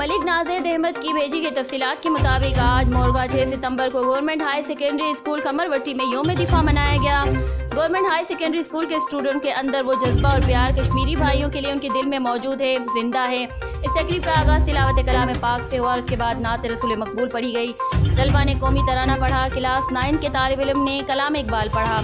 मलिक नाज़िर अहमद की भेजी गई तफसीलात के मुताबिक आज मोरगा 6 सितंबर को गवर्नमेंट हाई सेकेंडरी स्कूल कमरवटी में यौम दिफा मनाया गया। गवर्नमेंट हाई सेकेंडरी स्कूल के स्टूडेंट के अंदर वो जज्बा और प्यार कश्मीरी भाइयों के लिए उनके दिल में मौजूद है, जिंदा है। इस तकरीब का आगाज़ तिलावत कलाम पाक से हुआ और उसके बाद नात रसूल मकबूल पढ़ी गई। तलबा ने कौमी तराना पढ़ा। क्लास 9 के तालिब इल्म ने कलाम इकबाल पढ़ा।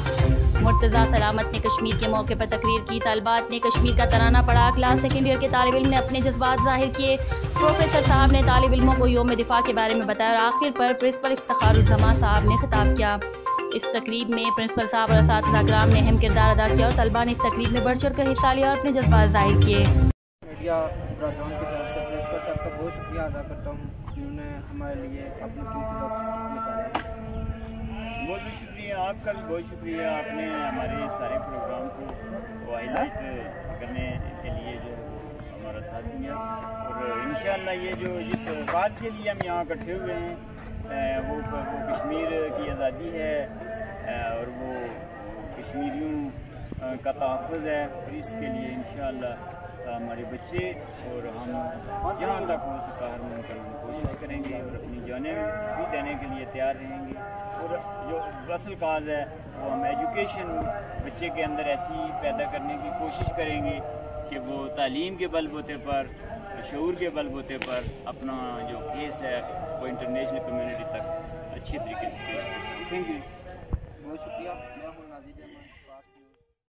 मुर्तज़ा सलामत ने कश्मीर के मौके पर तकरीर की। तलबात ने कश्मीर का तराना पढ़ा। क्लास सेकेंड ईयर के तालिब इल्म ने अपने जज्बात ज़ाहिर किए। प्रोफेसर साहब ने तालिब इल्मों को यौम दिफा के बारे में बताया और आखिर पर प्रिंसिपल इफ्तिखारुज़्ज़मा साहब ने खिताब किया। इस तकरीब में प्रिंसिपल साहब और असातिज़ा किराम ने अहम किरदार अदा किया और तलबा ने इस तकरीब में बढ़ चढ़ कर हिस्सा लिया और अपने जज्बात ज़ाहिर किए। मीडिया ब्राज़ान की तरफ से प्रिंसिपल साहब का बहुत शुक्रिया अदा करता हूँ जिन्होंने हमारे लिए अपना कीमती वक्त निकाला। बहुत शुक्रिया आपका भी, बहुत शुक्रिया आपने हमारे सारे प्रोग्राम को हाईलाइट करने के लिए जो हमारा साथ दिया। और इंशाअल्लाह ये जो जिस बात के लिए हम यहाँ इकट्ठे हुए हैं वो कश्मीर की आज़ादी है और वो कश्मीरियों का तहफ़्फ़ुज़ है और इसके लिए इंशाअल्लाह हमारे बच्चे और हम जहाँ तक हो सका हर मुमकिन कोशिश करेंगे और अपनी जानें भी देने के लिए तैयार रहेंगे। और जो असल काज है वो हम एजुकेशन बच्चे के अंदर ऐसी पैदा करने की कोशिश करेंगे कि वो तालीम के बलबूते पर, शऊर के बलबूते पर अपना जो केस है वो इंटरनेशनल कम्युनिटी तक अच्छे तरीके से पेश कर सकें। थैंक यू, बहुत शुक्रिया।